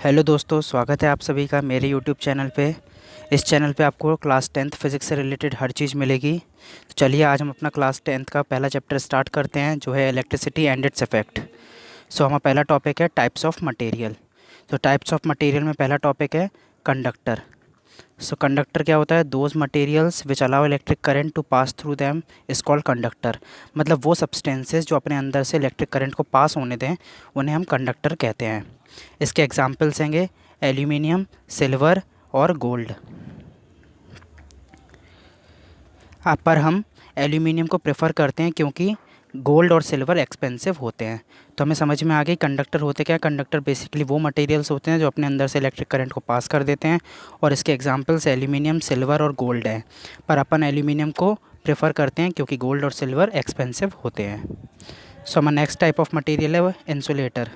Hello दोस्तों, स्वागत है आप सभी का मेरे यूट्यूब चैनल पे। इस चैनल पे आपको क्लास टेंथ फिज़िक्स से रिलेटेड हर चीज़ मिलेगी। तो चलिए आज हम अपना क्लास टेंथ का पहला चैप्टर स्टार्ट करते हैं, जो है इलेक्ट्रिसिटी एंड इट्स इफेक्ट। सो हमारा पहला टॉपिक है टाइप्स ऑफ मटेरियल। तो टाइप्स ऑफ मटेरियल में पहला टॉपिक है कंडक्टर। सो कंडक्टर क्या होता है? Those materials which allow electric current to pass through them is called conductor. मतलब वो सब्सटेंसेस जो अपने अंदर से इलेक्ट्रिक करंट को पास होने दें, उन्हें हम कंडक्टर कहते हैं। इसके एग्जाम्पल्स हैंगे एल्यूमिनियम, सिल्वर और गोल्ड। पर हम एल्यूमिनियम को प्रेफर करते हैं क्योंकि गोल्ड और सिल्वर एक्सपेंसिव होते हैं। तो हमें समझ में आ गई कंडक्टर होते क्या। कंडक्टर बेसिकली वो मटेरियल्स होते हैं जो अपने अंदर से इलेक्ट्रिक करंट को पास कर देते हैं, और इसके एग्जांपल्स एल्यूमिनियम, सिल्वर और गोल्ड हैं। पर अपन एल्यूमिनियम को प्रेफर करते हैं क्योंकि गोल्ड और सिल्वर एक्सपेंसिव होते हैं। सो हमारा नेक्स्ट टाइप ऑफ मटेरियल है वो इंसुलेटर।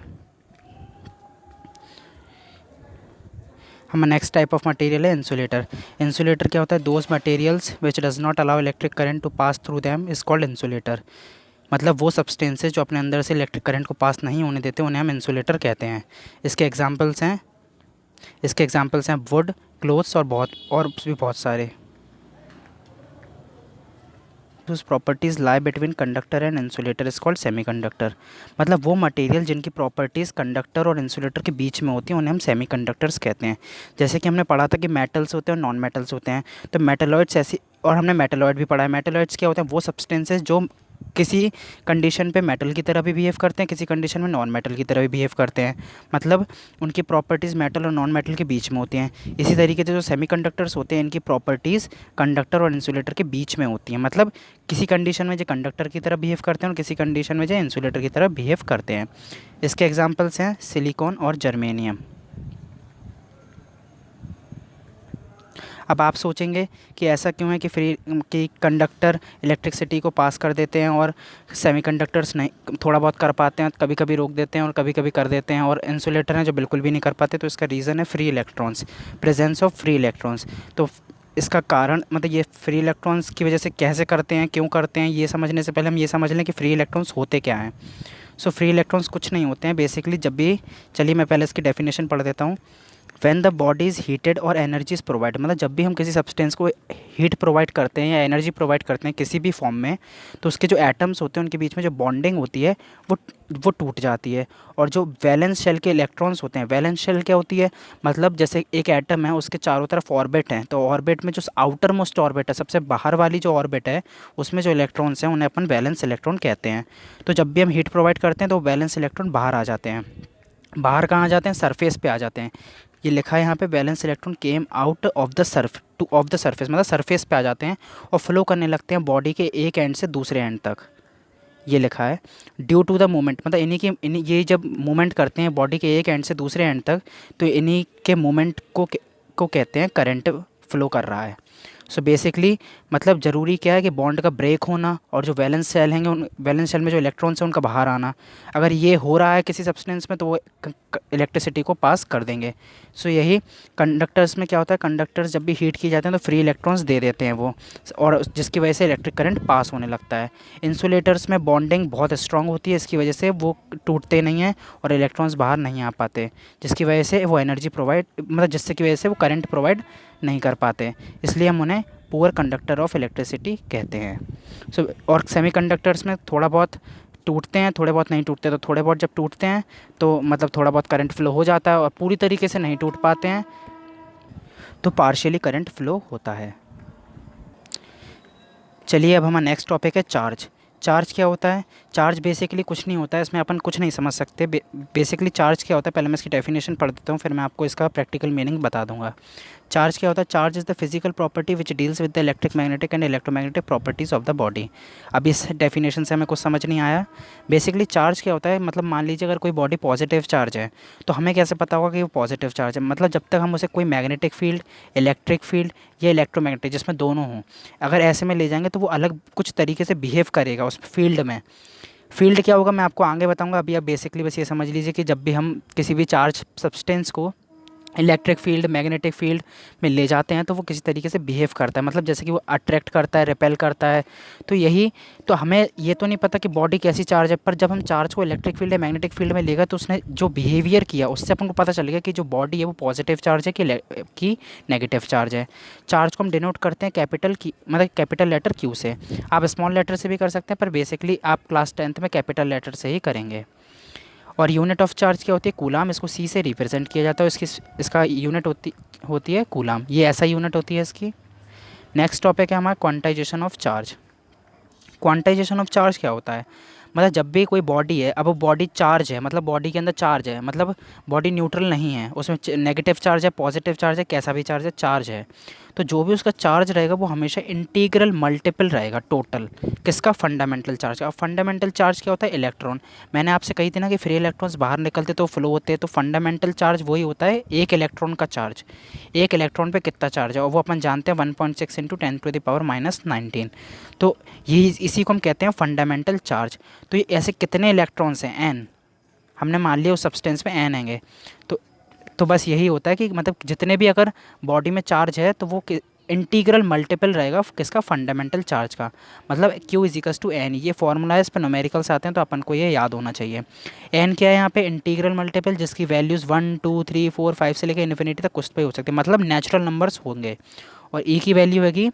हमारा नेक्स्ट टाइप ऑफ मटेरियल है इंसुलेटर। इंसुलेटर क्या होता है? Those materials which does not allow electric current to pass through them is called insulator. मतलब वो सब्सटेंसेस जो अपने अंदर से इलेक्ट्रिक करंट को पास नहीं होने देते, उन्हें हम इंसुलेटर कहते हैं। इसके एग्जांपल्स हैं वुड, क्लोथ्स और भी बहुत सारे। whose properties lie between conductor and insulator is called semiconductor। मतलब वो मटेरियल जिनकी प्रॉपर्टीज़ कंडक्टर और इंसुलेटर के बीच में होती हैं, उन्हें हम सेमीकंडक्टर्स कहते हैं। जैसे कि हमने पढ़ा था कि मेटल्स होते हैं और नॉन मेटल्स होते हैं। तो मेटलॉइड्स ऐसी, और हमने मेटलॉइड भी पढ़ा है। मेटलॉइड्स क्या होते हैं? वो सब्सटेंसेस जो किसी कंडीशन पे मेटल की तरह भी बिहेव करते हैं, किसी कंडीशन में नॉन मेटल की तरह भी बिहेव करते हैं। मतलब उनकी प्रॉपर्टीज़ मेटल और नॉन मेटल के बीच में होती हैं। इसी तरीके से जो सेमीकंडक्टर्स होते हैं, इनकी प्रॉपर्टीज़ कंडक्टर और इंसुलेटर के बीच में होती हैं। मतलब किसी कंडीशन में जो कंडक्टर की तरह बिहेव करते हैं और किसी कंडीशन में जो इंसुलेटर की तरह बिहेव करते हैं। इसके एग्जांपल्स हैं सिलिकॉन और जर्मेनियम। अब आप सोचेंगे कि ऐसा क्यों है कि कंडक्टर इलेक्ट्रिसिटी को पास कर देते हैं और सेमीकंडक्टर्स नहीं, थोड़ा बहुत कर पाते हैं, कभी कभी रोक देते हैं और कभी कभी कर देते हैं, और इंसुलेटर हैं जो बिल्कुल भी नहीं कर पाते। तो इसका रीज़न है free electrons, presence of free electrons. तो इसका कारण, मतलब ये फ्री इलेक्ट्रॉन्स की वजह से कैसे करते हैं, क्यों करते हैं, ये समझने से पहले हम ये समझ लें कि फ्री इलेक्ट्रॉन्स होते क्या हैं। सो फ्री इलेक्ट्रॉन्स कुछ नहीं होते हैं बेसिकली। जब भी, चलिए मैं पहले इसकी डेफिनेशन पढ़ देता हूँ। When the body is heated और एनर्जी इज़ प्रोवाइड, मतलब जब भी हम किसी सब्सटेंस को हीट प्रोवाइड करते हैं या एनर्जी प्रोवाइड करते हैं किसी भी फॉर्म में, तो उसके जो एटम्स होते हैं उनके बीच में जो बॉन्डिंग होती है वो वो टूट जाती है। और जो वैलेंस शेल के इलेक्ट्रॉन्स होते हैं, वैलेंस शेल क्या होती है? मतलब जैसे एक एटम है, उसके चारों तरफ ऑर्बिट हैं, तो ऑर्बिट में जो आउटर मोस्ट ऑर्बिट है, सबसे बाहर वाली जो ऑर्बिट है, उसमें जो इलेक्ट्रॉन्स हैं उन्हें अपन वैलेंस इलेक्ट्रॉन कहते हैं। तो जब भी हम हीट प्रोवाइड करते हैं तो वैलेंस इलेक्ट्रॉन बाहर आ जाते हैं। बाहर कहाँ आ जाते हैं? सरफेस पे आ जाते हैं। ये लिखा है यहाँ पे, valence electron came out of the surface, मतलब सरफेस पे आ जाते हैं और फ्लो करने लगते हैं बॉडी के एक एंड से दूसरे एंड तक। ये लिखा है ड्यू टू द मूवमेंट, मतलब ये जब मूवमेंट करते हैं बॉडी के एक एंड से दूसरे एंड तक, तो इन्हीं के मूवमेंट को कहते हैं करंट फ्लो कर रहा है। सो बेसिकली मतलब ज़रूरी क्या है कि बॉन्ड का ब्रेक होना और जो वैलेंस शेल हैं उन वैलेंस शेल में जो इलेक्ट्रॉन्स हैं उनका बाहर आना। अगर ये हो रहा है किसी सब्सटेंस में तो वो इलेक्ट्रिसिटी को पास कर देंगे। सो यही कंडक्टर्स में क्या होता है, कंडक्टर्स जब भी हीट किए जाते हैं तो फ्री इलेक्ट्रॉन्स दे देते हैं वो, और जिसकी वजह से इलेक्ट्रिक करंट पास होने लगता है। इंसुलेटर्स में बॉन्डिंग बहुत स्ट्रांग होती है, इसकी वजह से वो टूटते नहीं हैं और इलेक्ट्रॉन्स बाहर नहीं आ पाते, जिसकी वजह से वो एनर्जी प्रोवाइड, मतलब जिससे की वजह से वो करंट प्रोवाइड नहीं कर पाते। इसलिए हम उन्हें पुअर कंडक्टर ऑफ इलेक्ट्रिसिटी कहते हैं। सो और सेमीकंडक्टर्स में थोड़ा बहुत टूटते हैं, थोड़े बहुत नहीं टूटते। तो थोड़े बहुत जब टूटते हैं तो मतलब थोड़ा बहुत करंट फ्लो हो जाता है, और पूरी तरीके से नहीं टूट पाते हैं तो पार्शियली करंट फ्लो होता है। चलिए अब हमारा नेक्स्ट टॉपिक है चार्ज। चार्ज क्या होता है? चार्ज बेसिकली कुछ नहीं होता है, इसमें अपन कुछ नहीं समझ सकते। बेसिकली चार्ज क्या होता है, पहले मैं इसकी डेफिनेशन पढ़ देता हूँ, फिर मैं आपको इसका प्रैक्टिकल मीनिंग बता दूंगा। चार्ज क्या होता है? Charge is the physical property which deals with the electric magnetic and electromagnetic properties of the body. अब इस डेफिनेशन से हमें कुछ समझ नहीं आया। बेसिकली चार्ज क्या होता है, मतलब मान लीजिए अगर कोई बॉडी पॉजिटिव चार्ज है, तो हमें कैसे पता होगा कि वो पॉजिटिव चार्ज है? मतलब जब तक हम उसे कोई मैग्नेटिक फील्ड, इलेक्ट्रिक फील्ड या इलेक्ट्रोमैग्नेटिक, जिसमें दोनों हों, अगर ऐसे में ले जाएंगे तो वो अलग कुछ तरीके से बिहेव करेगा उस फील्ड में। फील्ड क्या होगा मैं आपको आगे बताऊंगा, अभी आप बेसिकली बस ये समझ लीजिए कि जब भी हम किसी भी चार्ज सब्सटेंस को इलेक्ट्रिक फील्ड मैग्नेटिक फील्ड में ले जाते हैं तो वो किसी तरीके से बिहेव करता है, मतलब जैसे कि वो अट्रैक्ट करता है, रिपेल करता है। तो यही, तो हमें ये तो नहीं पता कि बॉडी कैसी चार्ज है, पर जब हम चार्ज को इलेक्ट्रिक फील्ड या मैग्नेटिक फील्ड में लेगा तो उसने जो बिहेवियर किया उससे अपन को पता चलेगा कि जो बॉडी है वो पॉजिटिव चार्ज है कि नेगेटिव चार्ज है। चार्ज को हम डिनोट करते हैं कैपिटल की, मतलब कैपिटल लेटर क्यू से। आप स्मॉल लेटर से भी कर सकते हैं, पर बेसिकली आप क्लास 10th में कैपिटल लेटर से ही करेंगे। और यूनिट ऑफ चार्ज क्या होती है? कूलाम। इसको सी से रिप्रेजेंट किया जाता है, इसकी इसका यूनिट होती होती है कूलाम। ये ऐसा यूनिट होती है इसकी। नेक्स्ट टॉपिक है हमारा quantization of charge. Quantization of charge क्या होता है? मतलब जब भी कोई बॉडी है, अब वो बॉडी चार्ज है, मतलब बॉडी के अंदर चार्ज है, मतलब बॉडी न्यूट्रल नहीं है, उसमें नेगेटिव चार्ज है, पॉजिटिव चार्ज है, कैसा भी चार्ज है, चार्ज है। तो जो भी उसका चार्ज रहेगा वो हमेशा इंटीग्रल मल्टीपल रहेगा टोटल किसका? फंडामेंटल चार्ज का। अब फंडामेंटल चार्ज क्या होता है? इलेक्ट्रॉन। मैंने आपसे कही थी ना कि फ्री इलेक्ट्रॉन्स बाहर निकलते तो फ्लो होते हैं, तो फंडामेंटल चार्ज वही होता है, एक इलेक्ट्रॉन का चार्ज। एक इलेक्ट्रॉन पे कितना चार्ज है, और वो अपन जानते हैं 1.6 इंटू 10⁻⁻19। तो यही इसी को हम कहते हैं फंडामेंटल चार्ज। तो ये ऐसे कितने इलेक्ट्रॉन्स हैं? एन। हमने मान लिया उस सब्सटेंस में एन हैंगे। तो तो बस यही होता है कि मतलब जितने भी अगर बॉडी में चार्ज है तो वो इंटीग्रल मल्टीपल रहेगा किसका? फंडामेंटल चार्ज का। मतलब Q इजिकल्स टू एन। ये फॉर्मूला है, इस पर न्यूमेरिकल्स आते हैं तो अपन को ये याद होना चाहिए। एन क्या है यहाँ पे? इंटीग्रल मल्टीपल, जिसकी वैल्यूज़ 1 2 3 4 5 से लेकर इन्फिनिटी तक कुछ पे हो सकती है, मतलब नेचुरल नंबर्स होंगे। और ई की वैल्यू होगी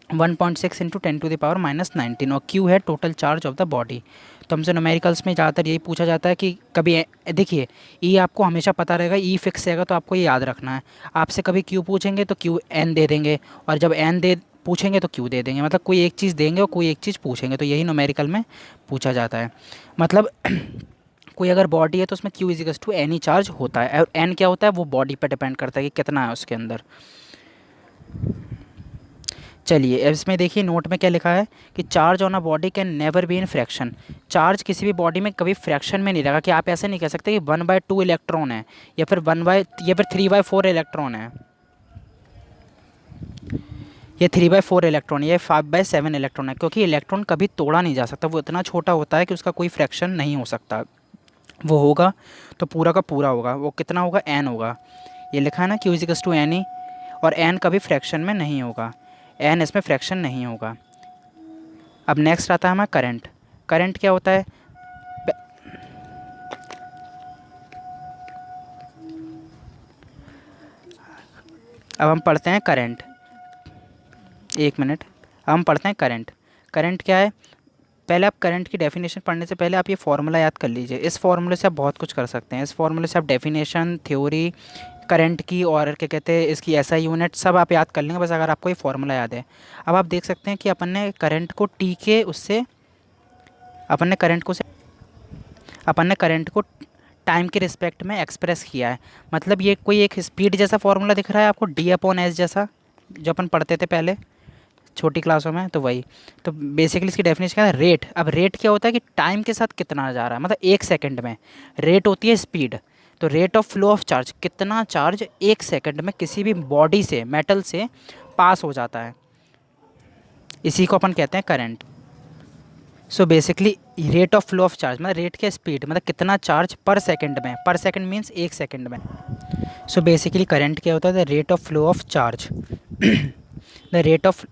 1.6 इंटू 10⁻⁻19, और क्यू है total charge of the body. तो हमसे न्यूमेरिकल्स में ज़्यादातर यही पूछा जाता है कि कभी देखिए ई आपको हमेशा पता रहेगा, ई फिक्स रहेगा तो आपको ये याद रखना है। आपसे कभी क्यू पूछेंगे तो क्यू एन दे देंगे, और जब एन दे पूछेंगे तो क्यू दे देंगे, मतलब कोई एक चीज़ देंगे और कोई एक चीज़ पूछेंगे, तो यही न्यूमेरिकल में पूछा जाता है। मतलब कोई अगर बॉडी है तो उसमें Q equals to n e charge होता है, और एन क्या होता है वो बॉडी पर डिपेंड करता है कि कितना है उसके अंदर। चलिए अब इसमें देखिए नोट में क्या लिखा है कि charge on a body can never be in fraction. Charge किसी भी बॉडी में कभी फ्रैक्शन में नहीं रहेगा, कि आप ऐसे नहीं कह सकते कि 1/2 इलेक्ट्रॉन है, या फिर 3/4 इलेक्ट्रॉन है, ये 3/4 इलेक्ट्रॉन, ये 5/7 इलेक्ट्रॉन है, क्योंकि इलेक्ट्रॉन कभी तोड़ा नहीं जा सकता, वो इतना छोटा होता है कि उसका कोई फ्रैक्शन नहीं हो सकता। वो होगा तो पूरा का पूरा होगा, वो कितना होगा? एन होगा। ये लिखा है ना Q इजिकल्स टू एन ही, और एन कभी फ्रैक्शन में नहीं होगा, एन इसमें फ्रैक्शन नहीं होगा। अब नेक्स्ट आता है हमारा करंट। करंट क्या होता है? अब हम पढ़ते हैं करंट, एक मिनट। अब हम पढ़ते हैं करंट। करंट क्या है? पहले आप करंट की डेफिनेशन पढ़ने से पहले आप ये फार्मूला याद कर लीजिए। इस फार्मूले से आप बहुत कुछ कर सकते हैं। इस फार्मूले से आप डेफिनेशन, थ्योरी करंट की, और क्या कहते हैं इसकी ऐसा यूनिट, सब आप याद कर लेंगे, बस अगर आपको ये फार्मूला याद है। अब आप देख सकते हैं कि अपन ने करंट को टी के उससे अपन ने करंट को अपन ने करंट को टाइम के रिस्पेक्ट में एक्सप्रेस किया है। मतलब ये कोई एक स्पीड जैसा फार्मूला दिख रहा है आपको, D/S जैसा, जो अपन पढ़ते थे पहले छोटी क्लासों में, तो वही। तो बेसिकली इसकी डेफिनेशन क्या है? रेट। अब रेट क्या होता है कि टाइम के साथ कितना जा रहा है, मतलब एक सेकंड में। रेट होती है स्पीड। तो rate of flow of charge, कितना चार्ज एक सेकंड में किसी भी बॉडी से, मेटल से पास हो जाता है, इसी को अपन कहते हैं current. So basically rate of flow of charge मतलब रेट के स्पीड, मतलब कितना चार्ज पर सेकंड में, पर सेकंड मीन्स एक सेकंड में। सो बेसिकली करंट क्या होता है? The rate of flow of charge the rate of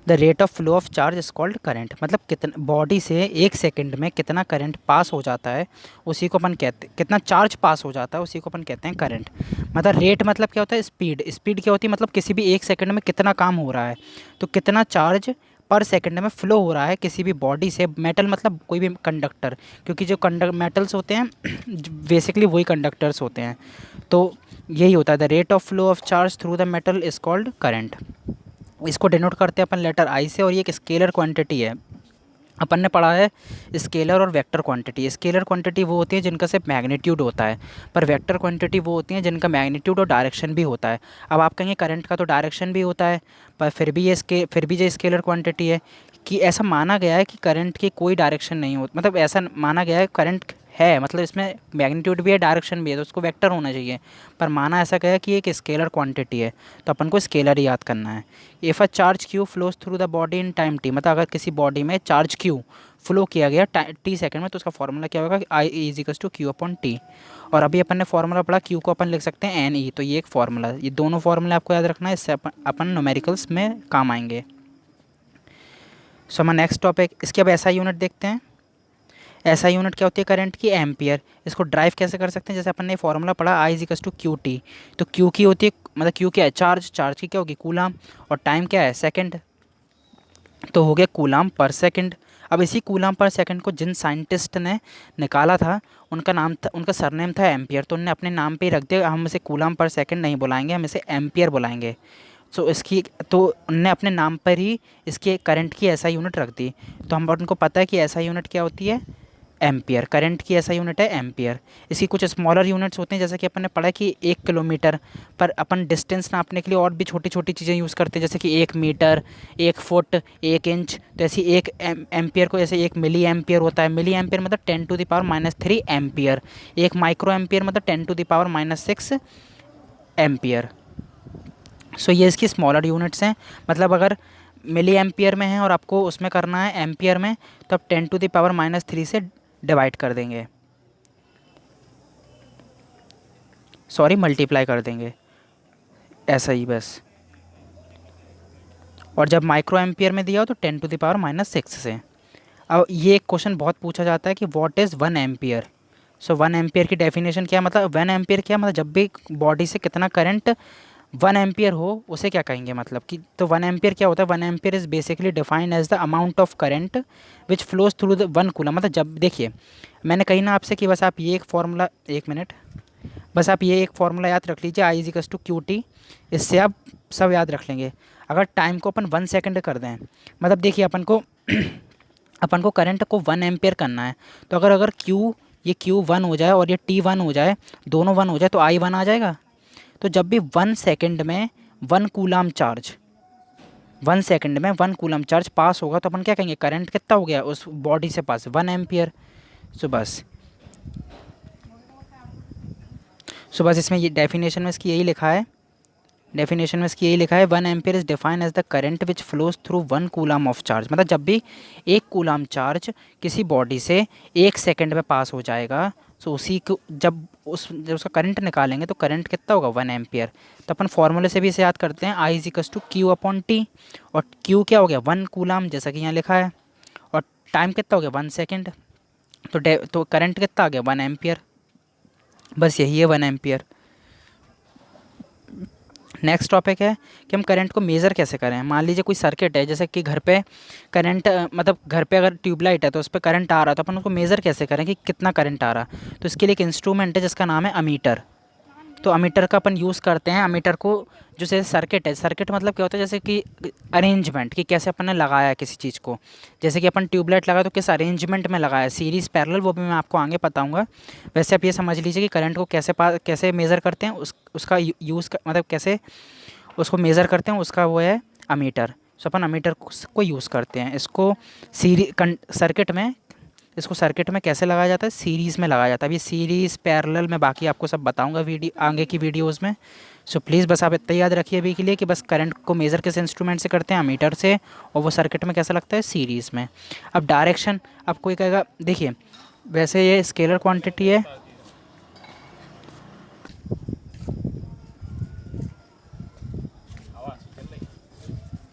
the rate of flow of charge is called current. मतलब कितना बॉडी से एक सेकंड में कितना करंट पास हो जाता है उसी को अपन कहते, कितना चार्ज पास हो जाता है उसी को अपन कहते हैं करंट। मतलब रेट मतलब क्या होता है? स्पीड। स्पीड क्या होती है? मतलब किसी भी एक सेकंड में कितना काम हो रहा है, तो कितना चार्ज पर सेकंड में फ्लो हो रहा है किसी भी बॉडी से। मेटल मतलब कोई भी कंडक्टर, क्योंकि जो मेटल्स होते हैं बेसिकली वही कंडक्टर्स होते हैं। तो यही होता है, the rate of flow of charge through the metal is called current. इसको डिनोट करते हैं अपन लेटर आई से, और ये एक स्केलर क्वांटिटी है। अपन ने पढ़ा है स्केलर और वेक्टर क्वांटिटी। स्केलर क्वांटिटी वो होती है जिनका सिर्फ मैग्नीट्यूड होता है, पर वेक्टर क्वांटिटी वो होती हैं जिनका मैग्नीट्यूड और डायरेक्शन भी होता है। अब आप कहेंगे करंट का तो डायरेक्शन भी होता है, पर फिर भी ये स्केलर क्वांटिटी है। कि ऐसा माना गया है कि करंट की कोई डायरेक्शन नहीं होती, मतलब ऐसा माना गया है करंट है, मतलब इसमें मैग्नीट्यूड भी है, डायरेक्शन भी है, तो उसको वेक्टर होना चाहिए। पर माना ऐसा गया कि एक स्केलर क्वांटिटी है, तो अपन को स्केलर ही याद करना है। If a charge Q flows through the body in time T, मतलब अगर किसी बॉडी में चार्ज क्यू फ्लो किया गया टी सेकंड में, तो उसका फॉर्मूला क्या होगा कि I is equals to Q upon T. और अभी अपन ने फॉर्मूला पढ़ा, क्यू को अपन लिख सकते हैं एन ई, तो ये एक फॉर्मूला, ये दोनों फॉर्मूले आपको याद रखना है, इससे अपन न्यूमेरिकल्स में काम आएंगे। सो हमारा नेक्स्ट टॉपिक, इसके अब ऐसा यूनिट देखते हैं। ऐसा यूनिट क्या होती है करंट की, एम्पियर। इसको ड्राइव कैसे कर सकते हैं, जैसे अपन ने फॉर्मूला पढ़ा I is equals to Q T, तो क्यू की होती है, मतलब क्यू क्या है, चार्ज, चार्ज की क्या होगी, कूलाम, और टाइम क्या है, सेकंड, तो हो गया कूलाम पर सेकंड। अब इसी कूलाम पर सेकंड को जिन साइंटिस्ट ने निकाला था उनका नाम था, उनका सरनेम था एम्पियर, तो उन्होंने अपने नाम पे ही रख दिया, हम इसे कूलाम पर सेकंड नहीं बुलाएंगे, हम इसे एम्पियर बुलाएंगे। सो इसकी, तो उनने अपने नाम पर ही इसके करंट की ऐसा यूनिट रख दी। तो हम उनको पता है कि ऐसा यूनिट क्या होती है, एम्पियर। करंट की ऐसा यूनिट है एम्पियर। इसकी कुछ स्मॉलर यूनिट्स होते हैं, जैसे कि अपन ने पढ़ा कि 1 किलोमीटर, पर अपन डिस्टेंस नापने के लिए और भी छोटी छोटी चीज़ें यूज़ करते हैं, जैसे कि 1 मीटर, 1 फुट, 1 इंच। तो ऐसी एक एम्पियर को, जैसे 1 मिली एम्पियर होता है, मिली एम्पियर मतलब 10⁻³ एम्पियर, 1 माइक्रो एम्पियर मतलब 10⁻⁻6 एम्पियर। सो ये इसकी स्मॉलर यूनिट्स हैं। मतलब अगर मिली एम्पियर में है और आपको उसमें करना है एम्पियर में, तो आप 10⁻³ से डिवाइड कर देंगे, सॉरी मल्टीप्लाई कर देंगे, ऐसा ही बस। और जब माइक्रो एम्पियर में दिया हो तो 10⁻⁻6 से। अब ये एक क्वेश्चन बहुत पूछा जाता है कि what is 1 ampere. So 1 ampere की डेफिनेशन क्या है, मतलब 1 एम्पियर क्या, मतलब जब भी बॉडी से कितना करंट 1 एम्पियर हो उसे क्या कहेंगे, मतलब कि, तो 1 एम्पियर क्या होता है, 1 ampere is basically defined as the amount of current which flows through the 1 coulomb. मतलब जब देखिए, मैंने कही ना आपसे कि बस आप ये एक फार्मूला, 1 मिनट, बस आप ये एक फार्मूला याद रख लीजिए, I is equals to Q T, इससे आप सब याद रख लेंगे। अगर टाइम को अपन 1 सेकंड कर दें, मतलब देखिए अपन को अपन को करंट को 1 एम्पियर करना है, तो अगर अगर क्यू, ये क्यू 1 हो जाए और ये टी 1 हो जाए, दोनों 1 हो जाए, तो आई 1 आ जाएगा। तो जब भी 1 सेकंड में 1 कूलाम चार्ज, 1 सेकंड में 1 कूलाम चार्ज पास होगा, तो अपन क्या कहेंगे, करंट कितना हो गया उस बॉडी से पास, 1 एम्पियर। सो बस, इसमें ये डेफिनेशन में इसकी यही लिखा है, डेफिनेशन में इसकी यही लिखा है, 1 ampere is defined as the current which flows through 1 coulomb of charge. मतलब जब भी 1 कूलाम चार्ज किसी बॉडी से 1 सेकंड में पास हो जाएगा, तो उसी को जब उसका करंट निकालेंगे तो करंट कितना होगा, 1 एम्पियर। तो अपन फॉर्मूले से भी इसे याद करते हैं, I is equals to Q upon T, और क्यू क्या हो गया, 1 कूलाम, जैसा कि यहाँ लिखा है, और टाइम कितना हो गया, 1 सेकंड, तो करंट कितना आ गया, 1 एम्पियर। बस यही है 1 एम्पियर। नेक्स्ट टॉपिक है कि हम करंट को मेज़र कैसे करें। मान लीजिए कोई सर्किट है, जैसे कि घर पे करंट, मतलब घर पे अगर ट्यूबलाइट है तो उस पर करंट आ रहा है, तो अपन उसको मेज़र कैसे करें कि कितना करंट आ रहा है। तो इसके लिए एक इंस्ट्रूमेंट है जिसका नाम है अमीटर। तो अमीटर का अपन यूज़ करते हैं, अमीटर को, जो जैसे सर्किट है, सर्किट मतलब क्या होता है, जैसे कि अरेंजमेंट, कि कैसे अपन ने लगाया है किसी चीज़ को। जैसे कि अपन ट्यूबलाइट लगाया तो किस अरेंजमेंट में लगाया है, सीरीज़, पैरेलल, वो भी मैं आपको आगे बताऊंगा। वैसे आप ये समझ लीजिए कि करंट को कैसे मेज़र करते हैं, उसका यूज़ मतलब कैसे उसको मेज़र करते हैं, उसका वो है अमीटर। सो अपन अमीटर को यूज़ करते हैं। इसको सर्किट में कैसे लगाया जाता है, सीरीज़ में लगाया जाता है। अभी सीरीज़, पैरेलल में बाकी आपको सब बताऊंगा आगे की वीडियोस में। सो प्लीज़ बस आप इतना याद रखिए अभी के लिए कि बस करंट को मेज़र किस इंस्ट्रूमेंट से करते हैं, अमीटर से, और वो सर्किट में कैसा लगता है, सीरीज़ में। अब डायरेक्शन, अब कोई कहेगा, देखिए वैसे ये स्केलर क्वांटिटी है,